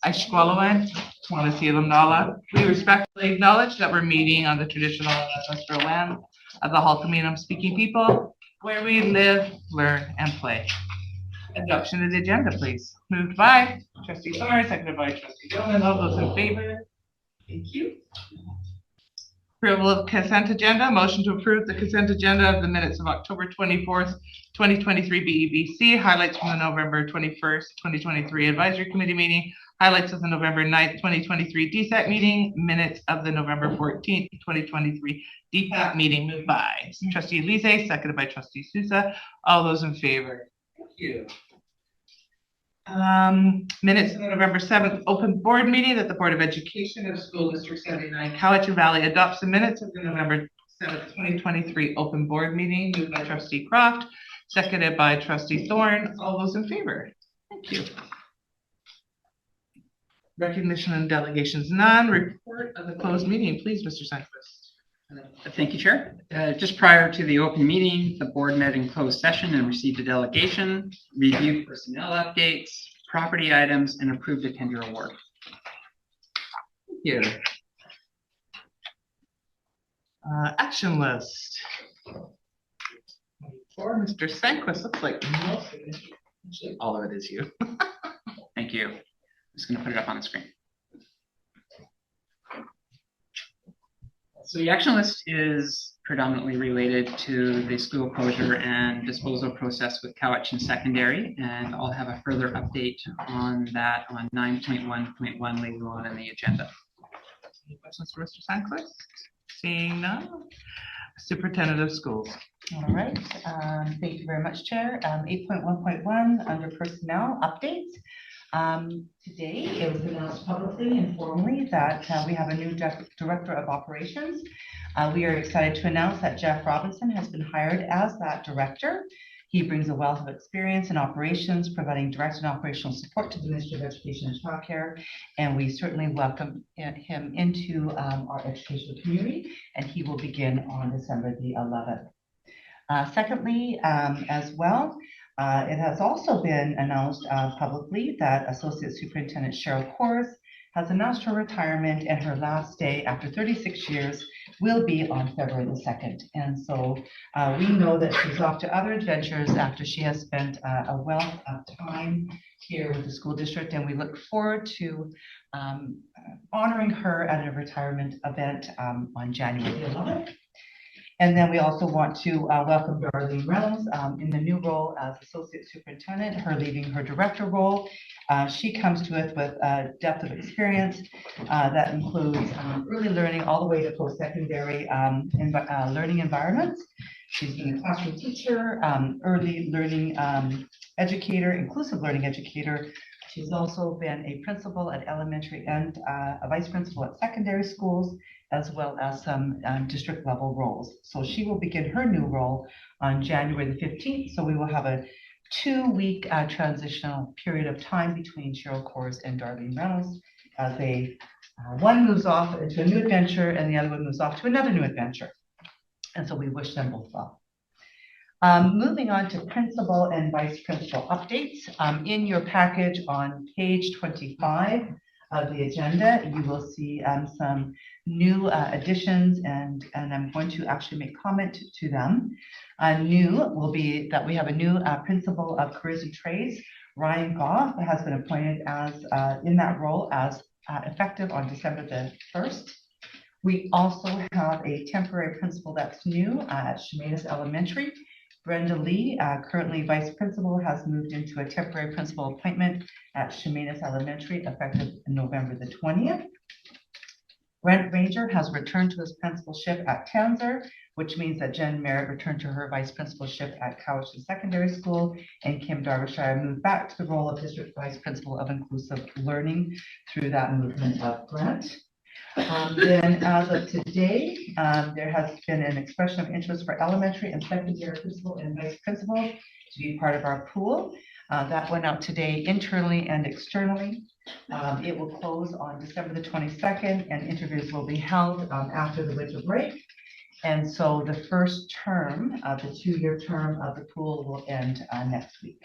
Aishkwalawan, Wanasi Lamnala. We respectfully acknowledge that we're meeting on the traditional and ancestral land of the Halkominam speaking people, where we live, learn, and play. Adoption of the agenda, please. Moved by Trustee Thorne, seconded by Trustee Gilman. All those in favor? Thank you. Approval of consent agenda. Motion to approve the consent agenda of the minutes of October 24th, 2023 BEBC. Highlights from the November 21st, 2023 Advisory Committee meeting. Highlights of the November 9th, 2023 DSAC meeting. Minutes of the November 14th, 2023 DPAC meeting. Moved by Trustee Elise, seconded by Trustee Sousa. All those in favor? Thank you. Minutes of the November 7th open board meeting that the Board of Education of School District 79 Cowichan Valley adopts the minutes of the November 7th, 2023 open board meeting. Moved by Trustee Croft, seconded by Trustee Thorne. All those in favor? Thank you. Recognition and delegations none. Report of the closed meeting, please, Mr. Sundquist. Thank you, Chair. Just prior to the open meeting, the board met in closed session and received a delegation, reviewed personnel updates, property items, and approved a tender award. Thank you. Action list. For Mr. Sundquist, looks like most of it, actually all of it is you. Thank you. I'm just going to put it up on the screen. So the action list is predominantly related to the school closure and disposal process with Cowichan Secondary, and I'll have a further update on that on 9.1.1 later on in the agenda. Any questions for Mr. Sundquist? Seeing none. Superintendent of Schools. All right. Thank you very much, Chair. 8.1.1 under personnel updates. Today, it was announced publicly and formally that we have a new Director of Operations. We are excited to announce that Jeff Robinson has been hired as that director. He brings a wealth of experience in operations, providing direct and operational support to the Ministry of Education and Childcare, and we certainly welcome him into our educational community, and he will begin on December the 11th. Secondly, as well, it has also been announced publicly that Associate Superintendent Cheryl Corrs has announced her retirement, and her last day after 36 years will be on February the 2nd. And so we know that she's off to other adventures after she has spent a wealth of time here with the school district, and we look forward to honoring her at a retirement event on January the 11th. And then we also want to welcome Darlene Reynolds in the new role as Associate Superintendent, her leaving her director role. She comes to us with a depth of experience that includes early learning all the way to post-secondary learning environments. She's been a classroom teacher, early learning educator, inclusive learning educator. She's also been a principal at elementary and a vice principal at secondary schools, as well as some district level roles. So she will begin her new role on January the 15th. So we will have a 2-week transitional period of time between Cheryl Corrs and Darlene Reynolds as one moves off into a new adventure and the other one moves off to another new adventure. And so we wish them both well. Moving on to principal and vice principal updates. In your package on page 25 of the agenda, you will see some new additions, and I'm going to actually make comment to them. New will be that we have a new principal of careers and trades. Ryan Goff has been appointed as in that role as effective on December the 1st. We also have a temporary principal that's new at Chemainus Elementary. Brenda Lee, currently vice principal, has moved into a temporary principal appointment at Chemainus Elementary effective November the 20th. Brent Ranger has returned to his principalship at Tanzer, which means that Jen Merritt returned to her vice principalship at Cowichan Secondary School, and Kim Darbyshire moved back to the role of district vice principal of inclusive learning through that movement of Brent. Then as of today, there has been an expression of interest for elementary and secondary principal and vice principal to be part of our pool. That went out today internally and externally. It will close on December the 22nd, and interviews will be held after the winter break. And so the first term of the 2-year term of the pool will end next week.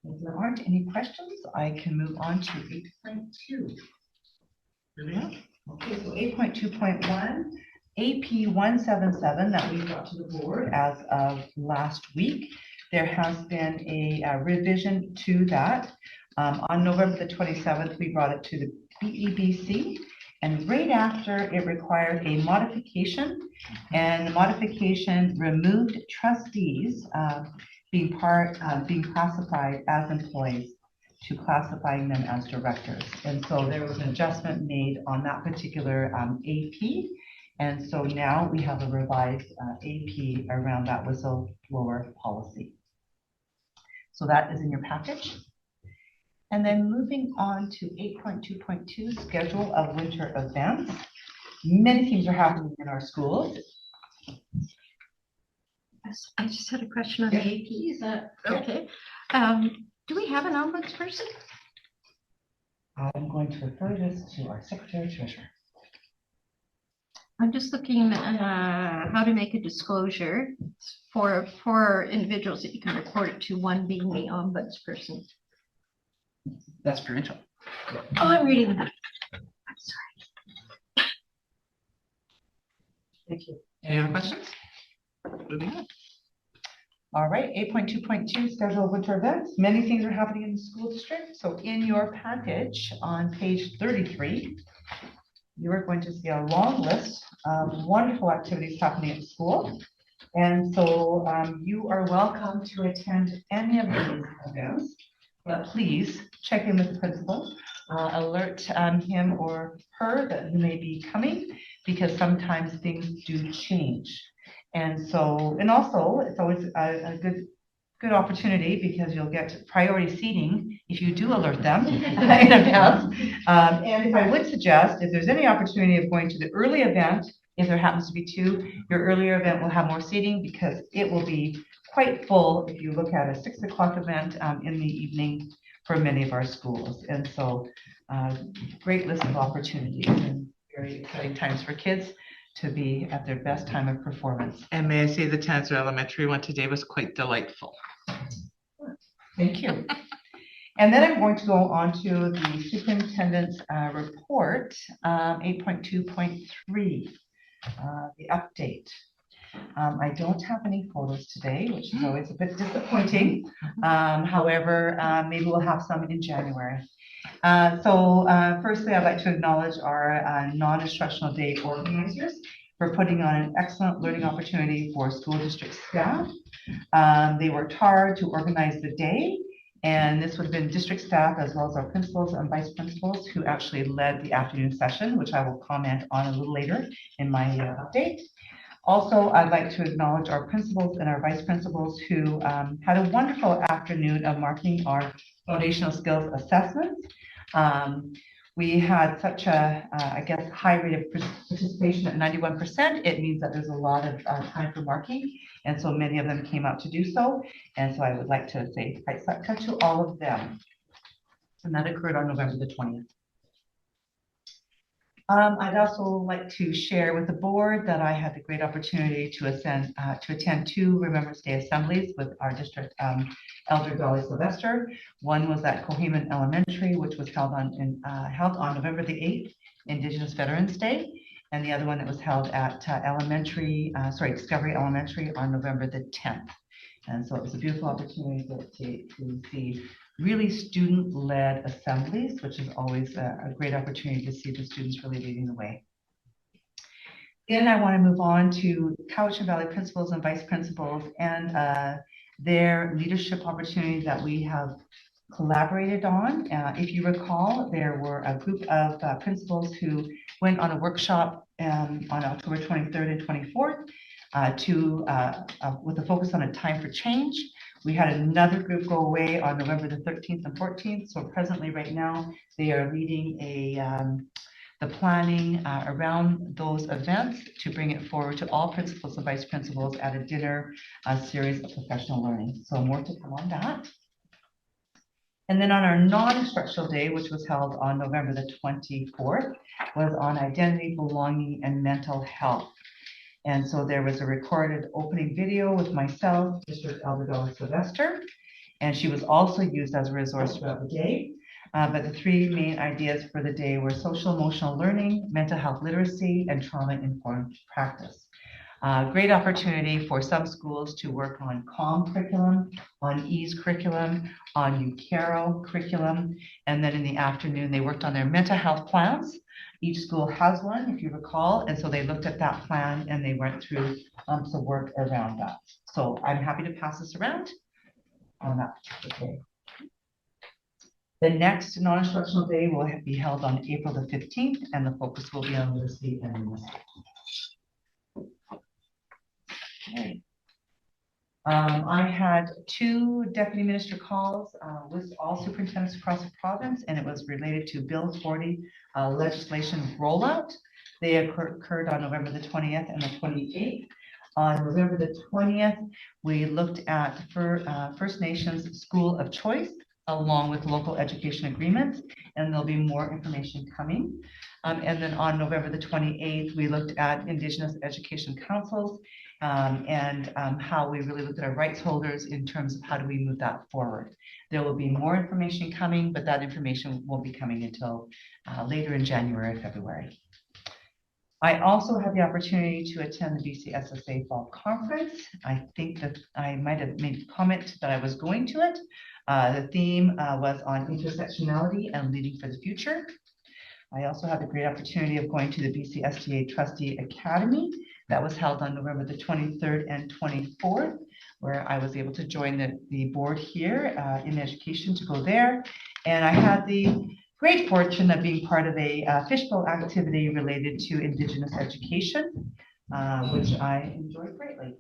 If there aren't any questions, I can move on to 8.2. Brilliant. Okay, so 8.2.1, AP 177 that we brought to the board as of last week. There has been a revision to that. On November the 27th, we brought it to the BEBC, and right after it required a modification, and the modification removed trustees being classified as employees to classifying them as directors. And so there was an adjustment made on that particular AP. And so now we have a revised AP around that whistleblower policy. So that is in your package. And then moving on to 8.2.2, schedule of winter events. Many things are happening in our schools. Yes, I just had a question on the Yeah. AP. Is that Yeah. okay? Do we have an ombudsperson? I'm going to refer this to our secretary treasurer. I'm just looking at how to make a disclosure for individuals that you can report it to, one being the ombudsperson. That's provincial. Oh, I'm reading that. I'm sorry. Thank you. Any other questions? Moving on. All right, 8.2.2, schedule of winter events. Many things are happening in the school district. So in your package on page 33, you are going to see a long list of wonderful activities happening at school. And so you are welcome to attend any of these events, but please check in with the principal, alert him or her that you may be coming, because sometimes things do change. And so, and also, it's always a good opportunity because you'll get priority seating if you do alert them in advance. And if I would suggest, if there's any opportunity of going to the early event, if there happens to be two, your earlier event will have more seating because it will be quite full if you look at a 6 o'clock event in the evening for many of our schools. And so, great list of opportunities and very exciting times for kids to be at their best time of performance. And may I say the Tanzer Elementary one today was quite delightful. Thank you. And then I'm going to go on to the superintendent's report, 8.2.3, the update. I don't have any photos today, which is always a bit disappointing. However, maybe we'll have some in January. Firstly, I'd like to acknowledge our non-instructional day organizers for putting on an excellent learning opportunity for school district staff. They worked hard to organize the day, and this would have been district staff as well as our principals and vice principals who actually led the afternoon session, which I will comment on a little later in my update. Also, I'd like to acknowledge our principals and our vice principals who had a wonderful afternoon of marking our foundational skills assessments. We had such a, I guess, high rate of participation at 91%. It means that there's a lot of time for marking, and so many of them came out to do so. And so I would like to say thanks to all of them. And that occurred on November the 20th. I'd also like to share with the board that I had the great opportunity to attend two Remembrance Day assemblies with our district Elder Dolly Sylvester. One was at Coheman Elementary, which was held on November the 8th, Indigenous Veterans Day, and the other one that was held at Discovery Elementary on November the 10th. And so it was a beautiful opportunity to see really student-led assemblies, which is always a great opportunity to see the students really leading the way. Then I want to move on to Cowichan Valley principals and vice principals and their leadership opportunities that we have collaborated on. If you recall, there were a group of principals who went on a workshop on October 23rd and 24th with a focus on a time for change. We had another group go away on November the 13th and 14th. So presently right now, they are leading the planning around those events to bring it forward to all principals and vice principals at a dinner series of professional learning. So more to come on that. And then on our non-instructional day, which was held on November the 24th, was on identity, belonging, and mental health. And so there was a recorded opening video with myself, District Elder Dolly Sylvester, And she was also used as a resource throughout the day. But the three main ideas for the day were social emotional learning, mental health literacy, and trauma-informed practice. Great opportunity for some schools to work on CALM curriculum, on EASE curriculum, on UCARO curriculum, and then in the afternoon, they worked on their mental health plans. Each school has one, if you recall, and so they looked at that plan and they went through some work around that. So I'm happy to pass this around on that particular day. The next non-instructional day will be held on April the 15th, and the focus will be on literacy and numeracy. Okay. I had 2 deputy minister calls with all superintendents across the province, and it was related to Bill 40 legislation rollout. They occurred on November the 20th and the 28th. On November the 20th, we looked at First Nations School of Choice, along with local education agreements, and there'll be more information coming. And then on November the 28th, we looked at Indigenous Education Councils and how we really looked at our rights holders in terms of how do we move that forward. There will be more information coming, but that information won't be coming until later in January or February. I also had the opportunity to attend the BCSSA Fall Conference. I think that I might have made a comment that I was going to it. The theme was on intersectionality and leading for the future. I also had the great opportunity of going to the BCSDA Trustee Academy that was held on November the 23rd and 24th, where I was able to join the board here in education to go there. And I had the great fortune of being part of a fishbowl activity related to Indigenous education, which I enjoyed greatly.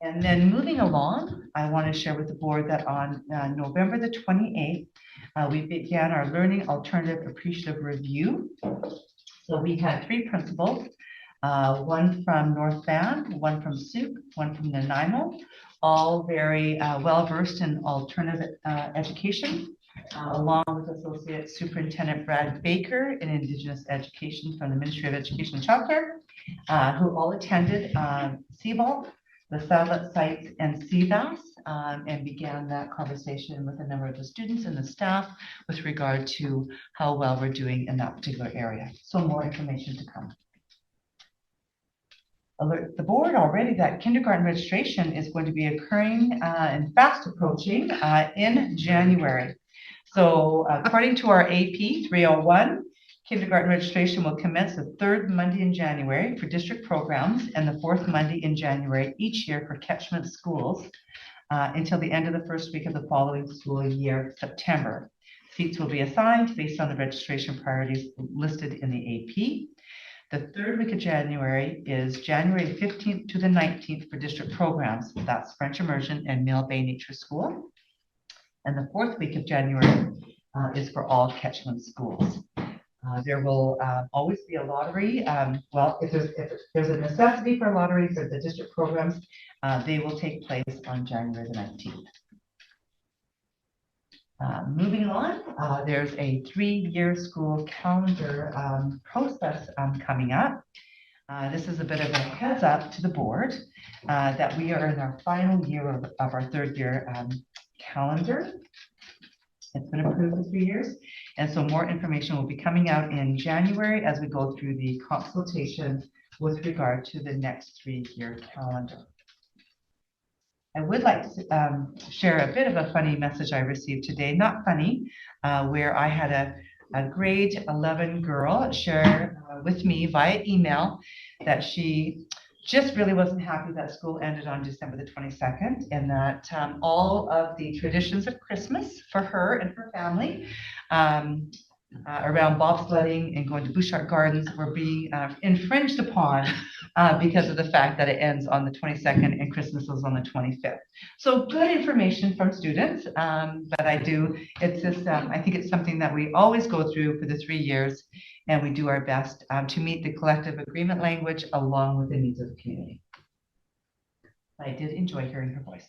And then moving along, I want to share with the board that on November the 28th, we began our Learning Alternative Appreciative Review. So we had 3 principals, one from North Van, one from Souk, one from Nanaimo, all very well-versed in alternative education, along with Associate Superintendent Brad Baker in Indigenous Education from the Ministry of Education and Childcare, who all attended CBAL, the satellite sites, and CVAS, and began that conversation with a number of the students and the staff with regard to how well we're doing in that particular area. So more information to come. Alert the board already that kindergarten registration is going to be occurring and fast approaching in January. So according to our AP 301, kindergarten registration will commence the 3rd Monday in January for district programs and the 4th Monday in January each year for catchment schools until the end of the first week of the following school year, September. Seats will be assigned based on the registration priorities listed in the AP. The 3rd week of January is January 15th to the 19th for district programs. That's French Immersion and Mill Bay Nature School. And the 4th week of January is for all catchment schools. There will always be a lottery. Well, if there's a necessity for a lottery for the district programs, they will take place on January the 19th. Moving on, there's a 3-year school calendar process coming up. This is a bit of a heads up to the board that we are in our final year of our 3rd year calendar. It's been approved for 3 years. And so more information will be coming out in January as we go through the consultation with regard to the next 3-year calendar. I would like to share a bit of a funny message I received today, not funny, where I had a grade 11 girl share with me via email that she just really wasn't happy that school ended on December the 22nd and that all of the traditions of Christmas for her and her family around bobsledding and going to Bouchard Gardens were being infringed upon because of the fact that it ends on the 22nd and Christmas was on the 25th. So good information from students, but I think it's something that we always go through for the 3 years, and we do our best to meet the collective agreement language along with the needs of the community. I did enjoy hearing her voice.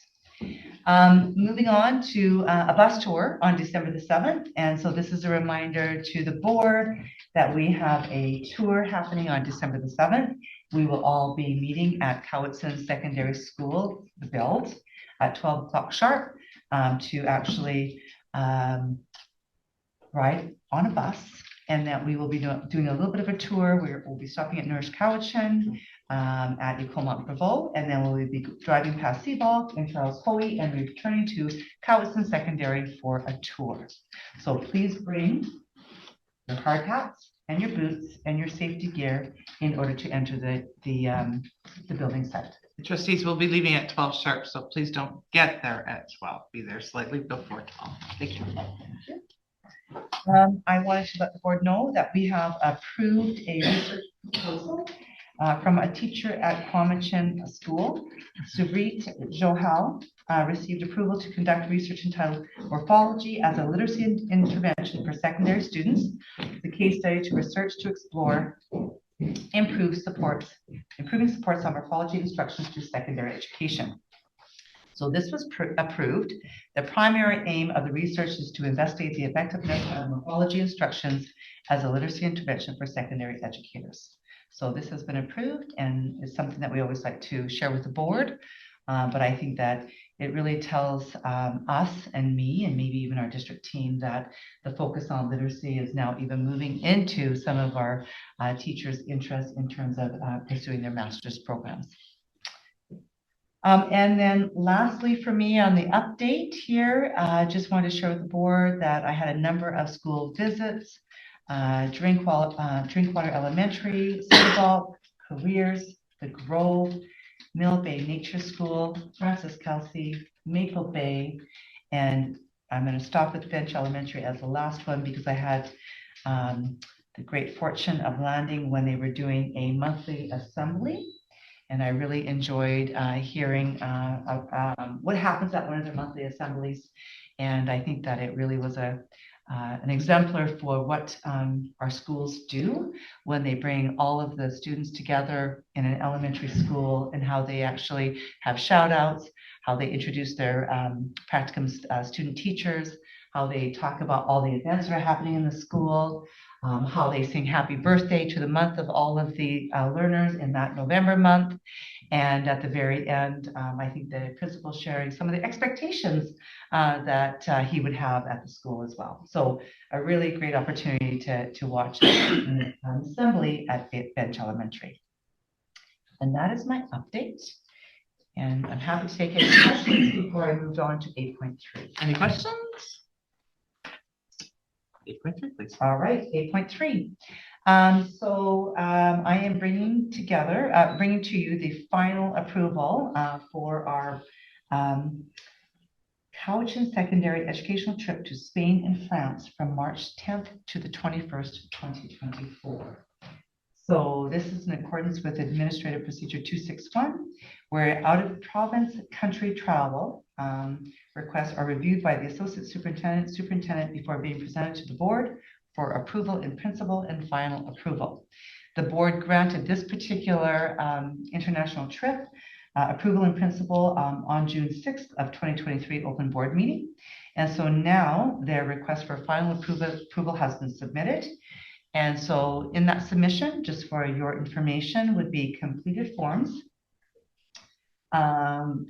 Moving on to a bus tour on December the 7th. And so this is a reminder to the board that we have a tour happening on December the 7th. We will all be meeting at Cowitson Secondary School, the Build, at 12 o'clock sharp. to actually ride on a bus, and that we will be doing a little bit of a tour. We'll be stopping at Nourish Cowichan, at Ecole Mont-Brevet, and then we'll be driving past Seaball and Charles Hoey and returning to Cowichan Secondary for a tour. So please bring your hard hats and your boots and your safety gear in order to enter the building site. The trustees will be leaving at 12 sharp, so please don't get there at 12. Be there slightly before 12. Thank you. I wanted to let the board know that we have approved a research proposal from a teacher at Quamachin School. Subrit Johal received approval to conduct research entitled Morphology as a Literacy Intervention for Secondary Students. The case study to research to explore improving supports on morphology instructions through secondary education. So this was approved. The primary aim of the research is to investigate the effectiveness of morphology instructions as a literacy intervention for secondary educators. So this has been approved, and it's something that we always like to share with the board. But I think that it really tells us and me and maybe even our district team that the focus on literacy is now even moving into some of our teachers' interest in terms of pursuing their master's programs. And then lastly for me on the update here, I just wanted to share with the board that I had a number of school visits, Drinkwater Elementary, Seaball, Careers, The Grove, Mill Bay Nature School, Francis Kelsey, Maple Bay, and I'm going to stop with Bench Elementary as the last one because I had the great fortune of landing when they were doing a monthly assembly. And I really enjoyed hearing what happens at one of their monthly assemblies. And I think that it really was an exemplar for what our schools do when they bring all of the students together in an elementary school, and how they actually have shout outs, how they introduce their practicum student teachers, how they talk about all the events that are happening in the school, how they sing happy birthday to the month of all of the learners in that November month. And at the very end, I think the principal sharing some of the expectations that he would have at the school as well. So a really great opportunity to watch an assembly at Bench Elementary. And that is my update. And I'm happy to take any questions before I move on to 8.3. Any questions? 8.3, please. All right, 8.3. I am bringing to you the final approval for our Cowichan Secondary Educational Trip to Spain and France from March 10th to the 21st, 2024. So this is in accordance with Administrative Procedure 261, where out-of-province country travel requests are reviewed by the Associate Superintendent before being presented to the board for approval in principle and final approval. The board granted this particular international trip approval in principle on June 6th of 2023 open board meeting. And so now their request for final approval has been submitted. And so in that submission, just for your information, would be completed forms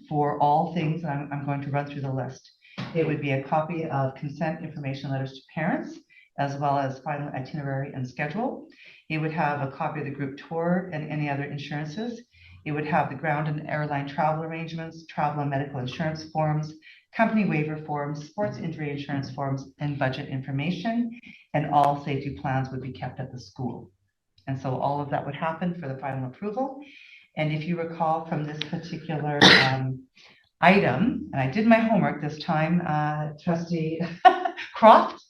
for all things. I'm going to run through the list. It would be a copy of consent information letters to parents, as well as final itinerary and schedule. It would have a copy of the group tour and any other insurances. It would have the ground and airline travel arrangements, travel and medical insurance forms, company waiver forms, sports injury insurance forms, and budget information. And all safety plans would be kept at the school. And so all of that would happen for the final approval. And if you recall from this particular item, and I did my homework this time, Trustee Croft,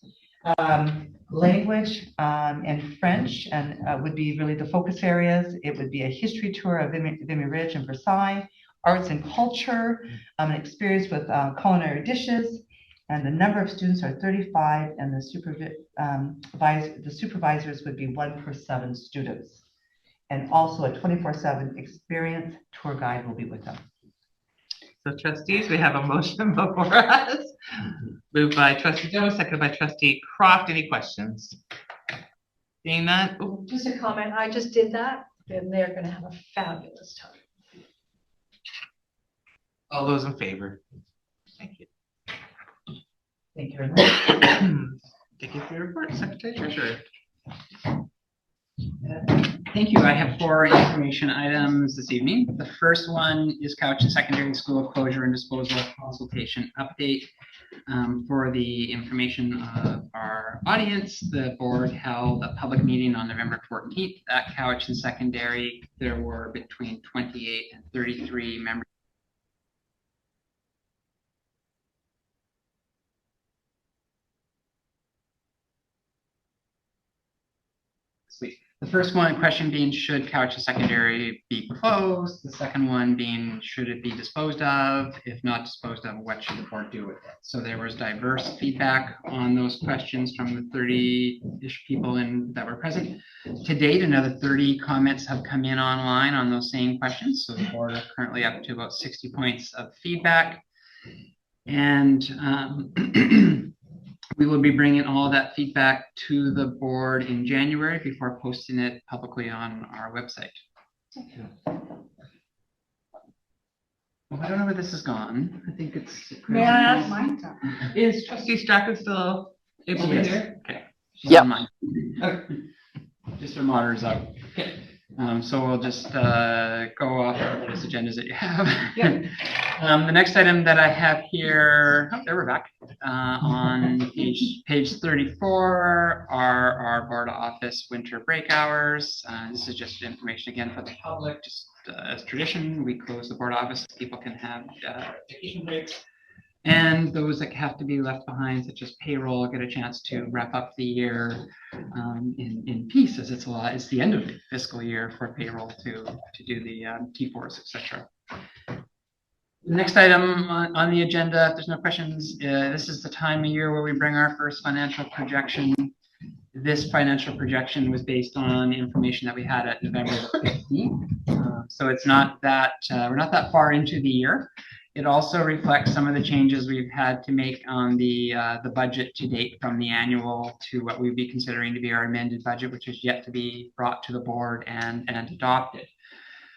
language and French and would be really the focus areas. It would be a history tour of Vimy Ridge and Versailles, arts and culture, an experience with culinary dishes, and the number of students are 35, and the supervisors would be 1 per 7 students. And also a 24/7 experience tour guide will be with them. So trustees, we have a motion before us. Moved by Trustee Jones, seconded by Trustee Croft. Any questions? Seeing none. Ooh. Just a comment, I just did that, and they're gonna have a fabulous time. All those in favor? Thank you. Thank you very much. Thank you for your report, Secretary Treasurer. Thank you. I have 4 information items this evening. The first one is Cowichan Secondary School closure and disposal consultation update. For the information of our audience, the board held a public meeting on November 14th at Cowichan Secondary. There were between 28 and 33 members. The first one question being, should Cowichan Secondary be closed? The second one being, should it be disposed of? If not disposed of, what should the board do with it? So there was diverse feedback on those questions from the 30-ish people that were present. To date, another 30 comments have come in online on those same questions. So the board are currently up to about 60 points of feedback. And we will be bringing all of that feedback to the board in January before posting it publicly on our website. Well, I don't know where this has gone. I think it's. May I ask, is Trustee Strachan still able to hear? Okay. Yeah. Just our monitor's out. Okay. So we'll just go off of those agendas that you have. Yeah. The next item that I have here, there we're back, on page 34 are our board office winter break hours. This is just information again for the public. Just as tradition, we close the board office so people can have vacation breaks. And those that have to be left behind, such as payroll, get a chance to wrap up the year in peace, as it's the end of the fiscal year for payroll to do the T4s, etc. The next item on the agenda, if there's no questions, this is the time of year where we bring our first financial projection. This financial projection was based on information that we had at November 15th. So it's not that we're not that far into the year. It also reflects some of the changes we've had to make on the budget to date, from the annual to what we'd be considering to be our amended budget, which is yet to be brought to the board and adopted.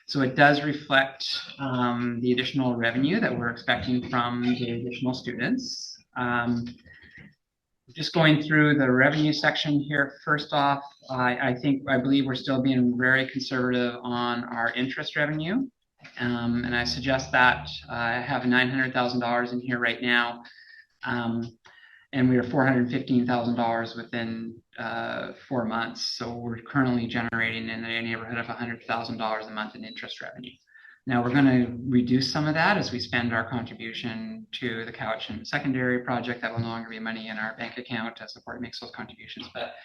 So it does reflect the additional revenue that we're expecting from the additional students. Just going through the revenue section here. First off, I believe we're still being very conservative on our interest revenue. And I suggest that I have $900,000 in here right now, and we are $415,000 within 4 months. So we're currently generating in the neighborhood of $100,000 a month in interest revenue. Now we're going to reduce some of that as we spend our contribution to the Cowichan Secondary project. That will no longer be money in our bank account as the board makes those contributions, but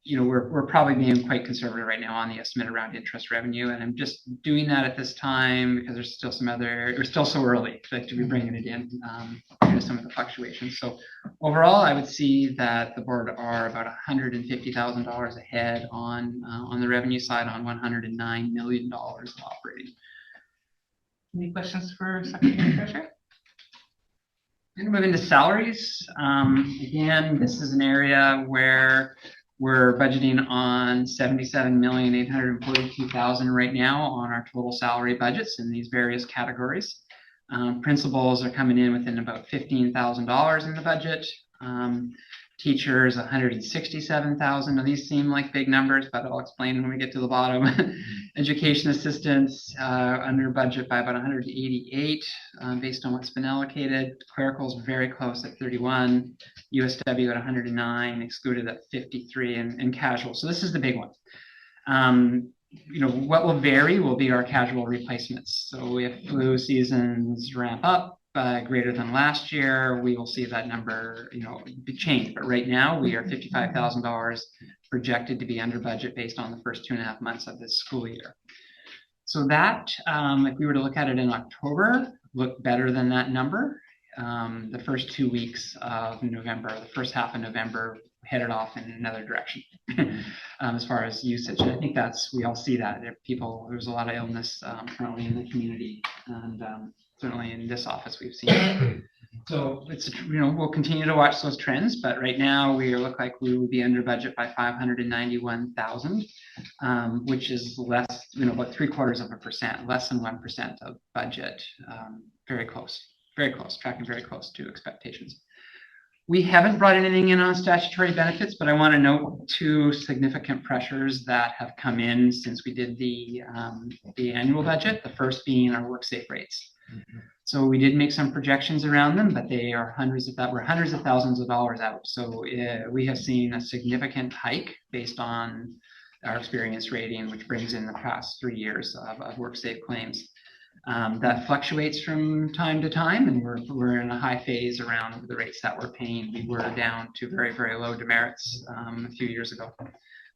we're probably being quite conservative right now on the estimate around interest revenue, and I'm just doing that at this time because there's still we're still so early to be bringing it in due to some of the fluctuations. So overall, I would see that the board are about $150,000 ahead on the revenue side on $109 million of operating. Any questions for Secretary Treasurer? I'm going to move into salaries. Again, this is an area where we're budgeting on $77,842,000 right now on our total salary budgets in these various categories. Principals are coming in within about $15,000 in the budget. Teachers, $167,000. Now these seem like big numbers, but I'll explain when we get to the bottom. Education assistants under budget by about $188 based on what's been allocated. Clericals very close at $31. USW at $109, excluded at $53, and casual. So this is the big one. What will vary will be our casual replacements. So if flu seasons ramp up greater than last year, we will see that number, change. But right now we are $55,000 projected to be under budget based on the first 2.5 months of this school year. So that, if we were to look at it in October, look better than that number. The first 2 weeks of November, the first half of November, headed off in another direction as far as usage. And I think we all see that. There's a lot of illness currently in the community, and certainly in this office we've seen it. So it's, we'll continue to watch those trends, but right now we look like we would be under budget by $591,000, which is less, about 0.75%, less than 1% of budget. Very close, tracking very close to expectations. We haven't brought anything in on statutory benefits, but I want to note two significant pressures that have come in since we did the annual budget. The first being our WorkSafe rates. So we did make some projections around them, but they are hundreds of thousands of dollars out. So we have seen a significant hike based on our experience rating, which brings in the past 3 years of WorkSafe claims. That fluctuates from time to time, and we're in a high phase around the rates that we're paying. We were down to very, very low demerits a few years ago,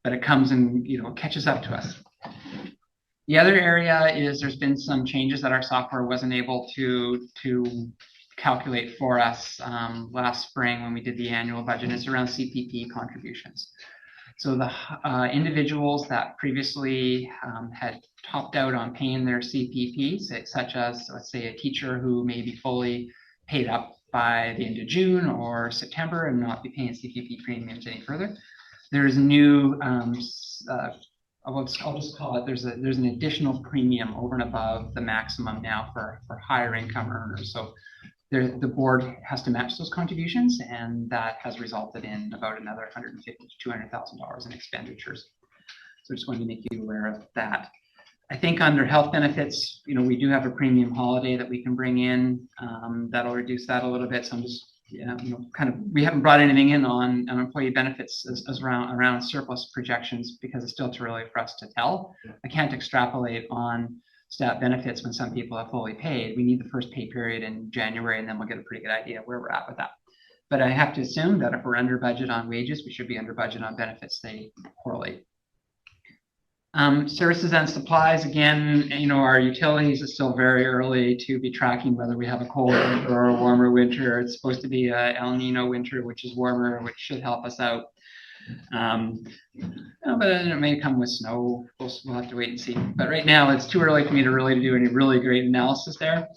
but it comes and catches up to us. The other area is there's been some changes that our software wasn't able to calculate for us last spring when we did the annual budget. It's around CPP contributions. So the individuals that previously had topped out on paying their CPP, such as, let's say, a teacher who may be fully paid up by the end of June or September and not be paying CPP premiums any further, there's new, I'll just call it, there's an additional premium over and above the maximum now for higher income earners. So the board has to match those contributions, and that has resulted in about another $150,000 to $200,000 in expenditures. So just wanted to make you aware of that. I think under health benefits, we do have a premium holiday that we can bring in that'll reduce that a little bit. So I'm just, we haven't brought anything in on employee benefits as around surplus projections because it's still too early for us to tell. I can't extrapolate on stat benefits when some people have fully paid. We need the first pay period in January, and then we'll get a pretty good idea of where we're at with that. But I have to assume that if we're under budget on wages, we should be under budget on benefits. They correlate. Services and supplies, again, our utilities is still very early to be tracking whether we have a cold winter or a warmer winter. It's supposed to be a El Nino winter, which is warmer, which should help us out. But it may come with snow. We'll have to wait and see. But right now, it's too early for me to really do any really great analysis there.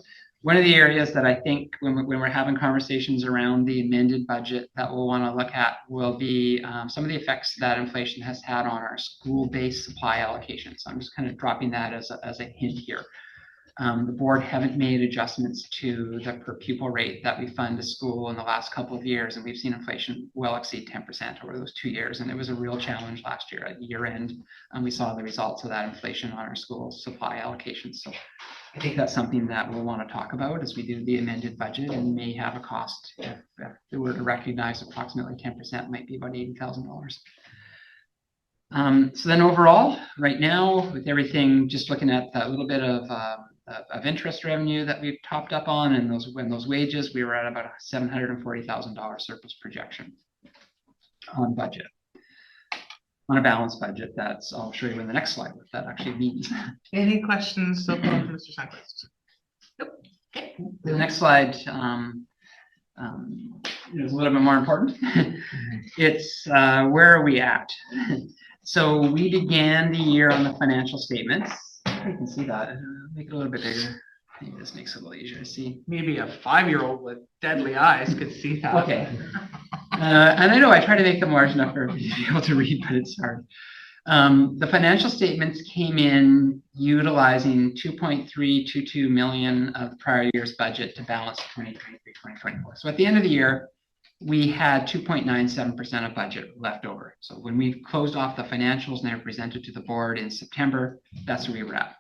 One of the areas that I think when we're having conversations around the amended budget that we'll want to look at will be some of the effects that inflation has had on our school-based supply allocation. So I'm just kind of dropping that as a hint here. The board haven't made adjustments to the per pupil rate that we fund to school in the last couple of years, and we've seen inflation well exceed 10% over those 2 years, and it was a real challenge last year at year end, and we saw the results of that inflation on our school supply allocations. So I think that's something that we'll want to talk about as we do the amended budget, and may have a cost. If we were to recognize approximately 10%, might be about $80,000. So then overall, right now, with everything, just looking at that little bit of interest revenue that we've topped up on, and those wages, we were at about a $740,000 surplus projection on budget. On a balanced budget, I'll show you in the next slide what that actually means. Any questions so far, Mr. Sundquist? Nope. Okay. The next slide is a little bit more important. It's where are we at? So we began the year on the financial statements. You can see that. Make it a little bit bigger. Maybe this makes it a little easier to see. Maybe a 5-year-old with deadly eyes could see that. Okay. And I know I try to make them large enough for everybody to be able to read, but it's hard. The financial statements came in utilizing $2.322 million of the prior year's budget to balance 2023-2024. So at the end of the year, we had 2.97% of budget left over. So when we closed off the financials and they were presented to the board in September, that's where we were at.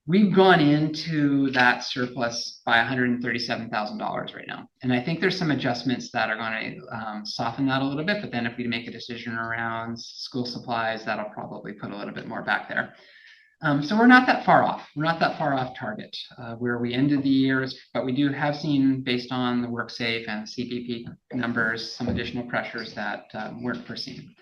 We've gone into that surplus by $137,000 right now. And I think there's some adjustments that are going to soften that a little bit, but then if we make a decision around school supplies, that'll probably put a little bit more back there. So we're not that far off. We're not that far off target where we ended the year, but we do have seen, based on the WorkSafe and CPP numbers, some additional pressures that weren't foreseen.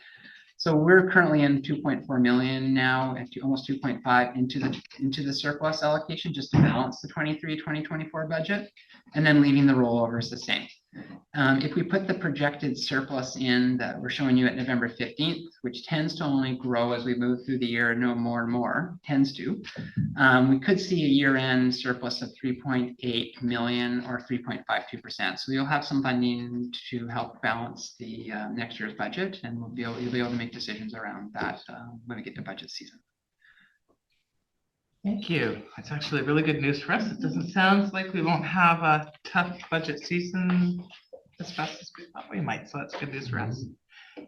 So we're currently in 2.4 million now, and almost 2.5 into the surplus allocation just to balance the 23-2024 budget, and then leaving the rollovers the same. If we put the projected surplus in that we're showing you at November 15th, which tends to only grow as we move through the year and know more and more, tends to, we could see a year-end surplus of 3.8 million or 3.52%. So you'll have some funding to help balance the next year's budget, and you'll be able to make decisions around that when we get to budget season. Thank you. That's actually really good news for us. It doesn't sound like we won't have a tough budget season as fast as we thought we might, so that's good news for us.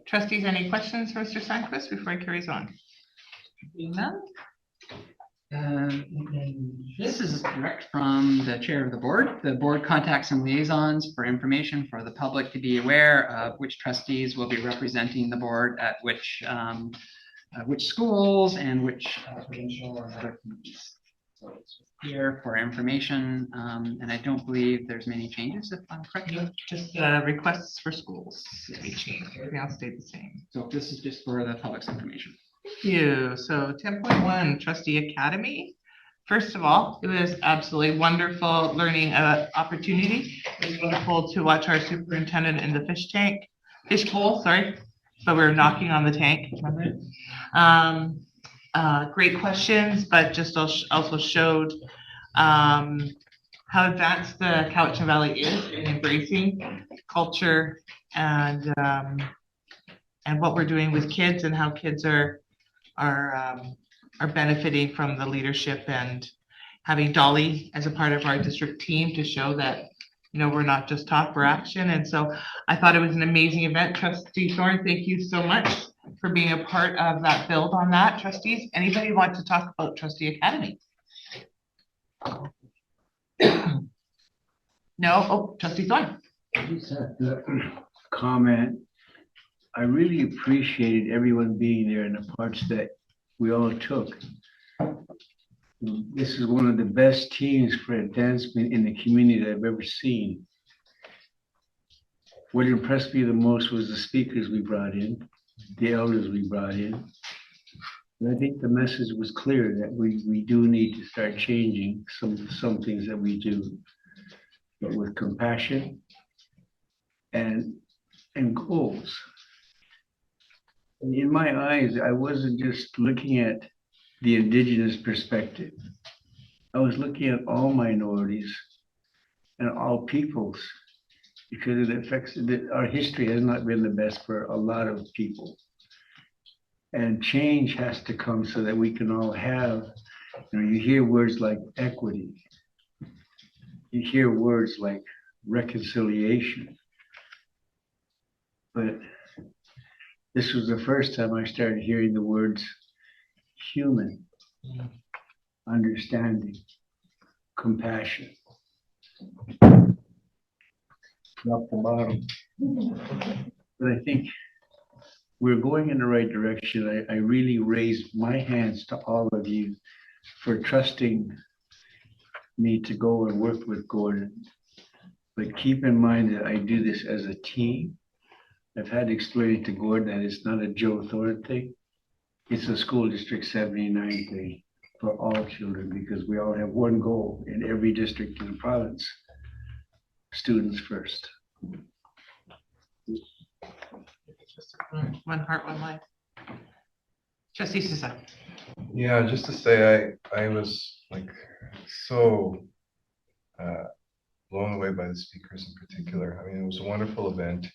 Trustees, any questions for Mr. Sandquist before he carries on? Being none? This is direct from the chair of the board. The board contacts and liaisons for information for the public to be aware of which trustees will be representing the board at which schools and which provincial or other committees. So it's here for information, and I don't believe there's many changes if I'm correct. Just requests for schools to be changed. Everything else stayed the same. So this is just for the public's information. Thank you. So 10.1 Trustee Academy. First of all, it was absolutely wonderful learning opportunity. It was wonderful to watch our superintendent in the fish bowl, sorry, but we were knocking on the tank. Remember? Great questions, but just also showed how advanced the Cowichan Valley is in embracing culture and what we're doing with kids and how kids are benefiting from the leadership and having Dolly as a part of our district team to show that, you know, we're not just talk, we're action. And so I thought it was an amazing event. Trustee Thorne, thank you so much for being a part of that build on that. Trustees, anybody want to talk about Trustee Academy? No? Oh, Trustee Thorne. Just a comment. I really appreciated everyone being there and the parts that we all took. This is one of the best teams for advancement in the community that I've ever seen. What impressed me the most was the speakers we brought in, the elders we brought in. And I think the message was clear that we do need to start changing some things that we do, but with compassion and goals. In my eyes, I wasn't just looking at the Indigenous perspective. I was looking at all minorities and all peoples because it affects our history has not been the best for a lot of people. And change has to come so that we can all have, you know, you hear words like equity, you hear words like reconciliation, but this was the first time I started hearing the words human, understanding, compassion. Drop the bottom. But I think we're going in the right direction. I really raise my hands to all of you for trusting me to go and work with Gordon. But keep in mind that I do this as a team. I've had to explain to Gordon that it's not a Joe Thorne thing. It's a school district 79 thing for all children because we all have one goal in every district in the province. Students first. One heart, one life. Trustee Sousa. Yeah, just to say, I was like so blown away by the speakers in particular. I mean, it was a wonderful event.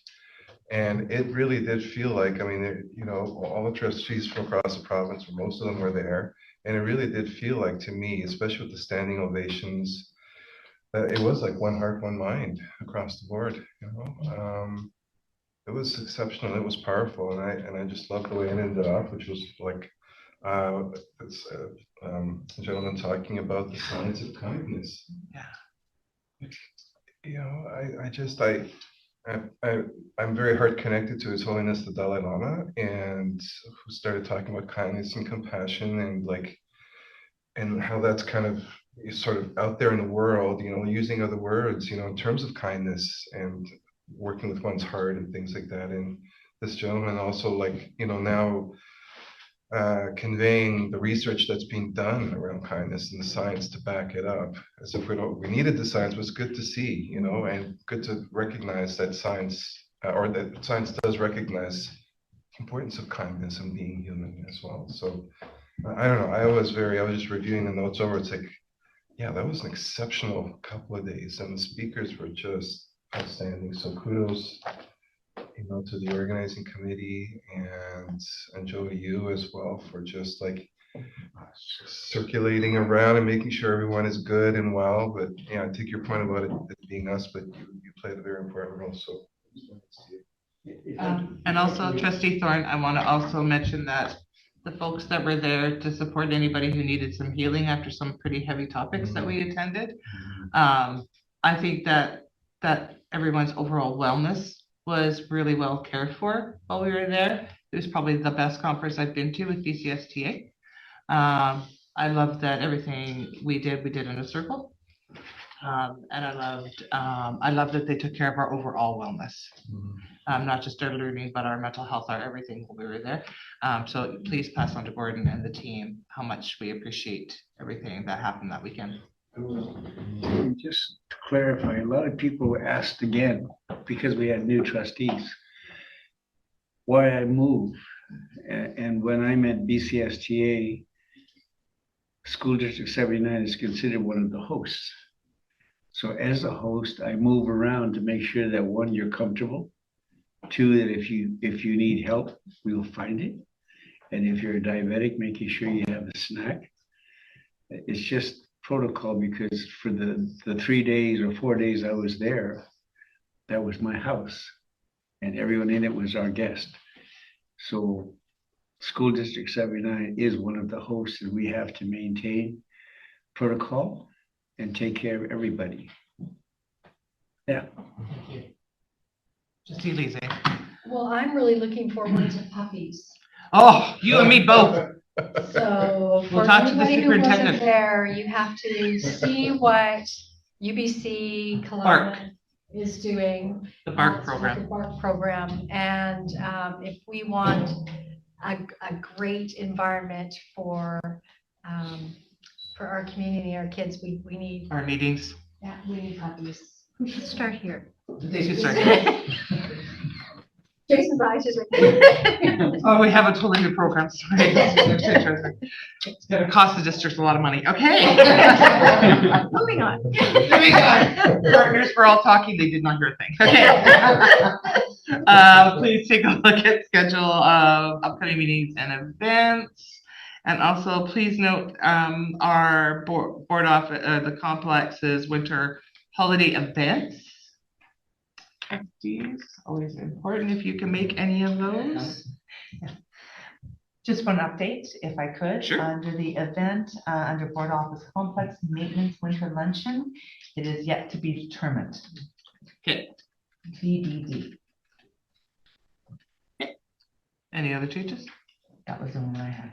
And it really did feel like, I mean, you know, all the trustees from across the province, or most of them were there. And it really did feel like to me, especially with the standing ovations, that it was like one heart, one mind across the board, you know. It was exceptional, it was powerful. And I just loved the way it ended off, which was like, a gentleman talking about the signs of kindness. Yeah. You know, I'm very hard connected to His Holiness the Dalai Lama, and who started talking about kindness and compassion and how that's kind of sort of out there in the world, you know, using other words, you know, in terms of kindness and working with one's heart and things like that. And this gentleman also, like, you know, now conveying the research that's being done around kindness and the science to back it up, as if we needed the science. Was good to see, you know, and good to recognize that science, or that science does recognize the importance of kindness and being human as well. So I don't know, I was just reviewing the notes over. It's like, yeah, that was an exceptional couple of days, and the speakers were just outstanding. So kudos, you know, to the organizing committee and Joe, to you as well, for just like circulating around and making sure everyone is good and well. But yeah, I take your point about it being us, but you played a very important role. So And also trustee Thorne, I want to also mention that the folks that were there to support anybody who needed some healing after some pretty heavy topics that we attended. I think that everyone's overall wellness was really well cared for while we were there. It was probably the best conference I've been to with BCSTA. I loved that everything we did in a circle. And I loved that they took care of our overall wellness. Not just our learning, but our mental health, our everything when we were there. So please pass on to Gordon and the team how much we appreciate everything that happened that weekend. And just to clarify, a lot of people asked again, because we had new trustees, why I moved. And when I'm at BCSTA, School District 79 is considered one of the hosts. So as a host, I move around to make sure that one, you're comfortable. Two, that if you need help, we'll find it. And if you're a diabetic, making sure you have a snack. It's just protocol, because for the 3 days or 4 days I was there, that was my house. And everyone in it was our guest. So School District 79 is one of the hosts, and we have to maintain protocol and take care of everybody. Yeah. Trustee Lise. Well, I'm really looking forward to puppies. Oh, you and me both. So We'll for talk to the anybody who wasn't superintendent. there, you have to see what UBC Kelowna is doing. The BARC with program. The BARC program. And if we want a great environment for our community, our kids, we need, Our meetings. yeah, we need puppies. We should start here. They should start. Jason's eyes just. Oh, we have a totally new program. Sorry. It's gonna cost the district a lot of money. Okay. Moving on. Moving on. Partners were all talking. They did not hear a thing. Okay. Please take a look at schedule of upcoming meetings and events. And also please note our board office, the complex's winter holiday events. Trustees, always important if you can make any of those. Just one update, if I could. Sure. Under the event, under Board Office Complex Maintenance Winter Luncheon, it is yet to be determined. Okay. BDD. Any other changes? That was the one I had.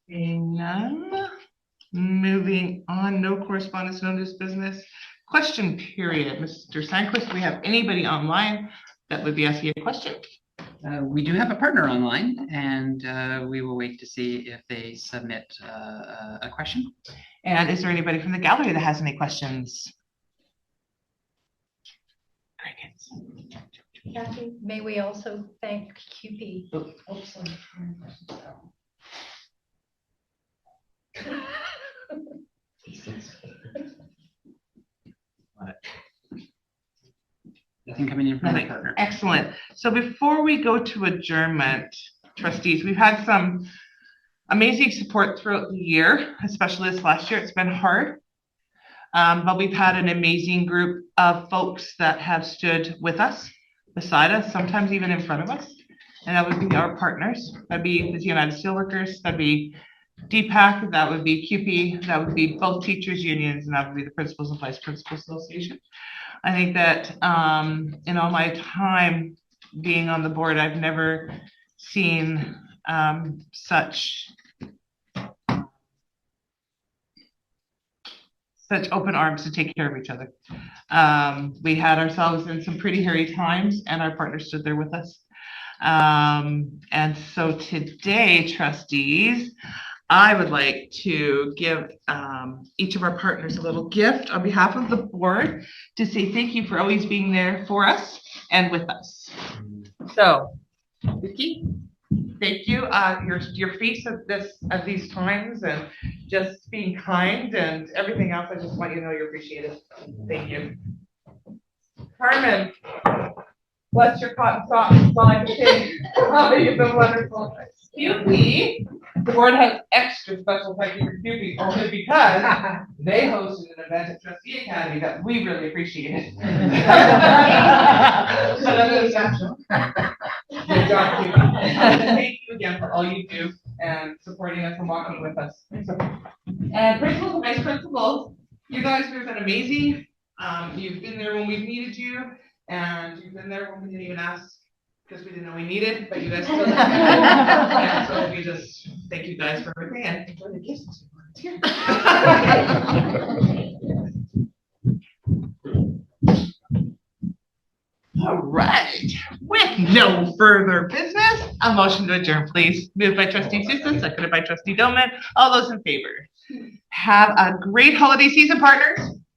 Seeing none. Moving on, no correspondence, no news business. Question period. Mr. Sandquist, do we have anybody online that would be asking a question? We do have a partner online, and we will wait to see if they submit a question. And is there anybody from the gallery that has any questions? Crickets. Kathy, may we also thank QP? Nothing coming in from the Nothing. partner. Excellent. So before we go to adjournment, trustees, we've had some amazing support throughout the year, especially this last year. It's been hard. But we've had an amazing group of folks that have stood with us, beside us, sometimes even in front of us. And that would be our partners. That'd be the United Steelworkers, that'd be DPAC, that would be QP, that would be both teachers unions, and that would be the Principals and Vice Principals Association. I think that in all my time being on the board, I've never seen such open arms to take care of each other. We had ourselves in some pretty hairy times, and our partners stood there with us. And so today, trustees, I would like to give each of our partners a little gift on behalf of the board to say thank you for always being there for us and with us. So, Vicki, thank you. Your face at these times, and just being kind and everything else. I just want you to know you appreciate it. Thank you. Carmen, bless your cotton socks. That's all I can say. Oh, you've been wonderful. Excuse me. The board has extra special thank you for Snoopy only because they hosted an event at Trustee Academy that we really appreciated. So that is exceptional. Good job, Snoopy. Thank you again for all you do and supporting us and walking with us. And principals and vice principals, you guys have been amazing. You've been there when we've needed you, and you've been there when we didn't even ask because we didn't know we needed, but you guys still. And so we just thank you guys for everything and enjoy the gifts. All right, with no further business, a motion to adjourn, please. Moved by trustee Sousa, seconded by trustee Doman. All those in favor. Have a great holiday season, partners.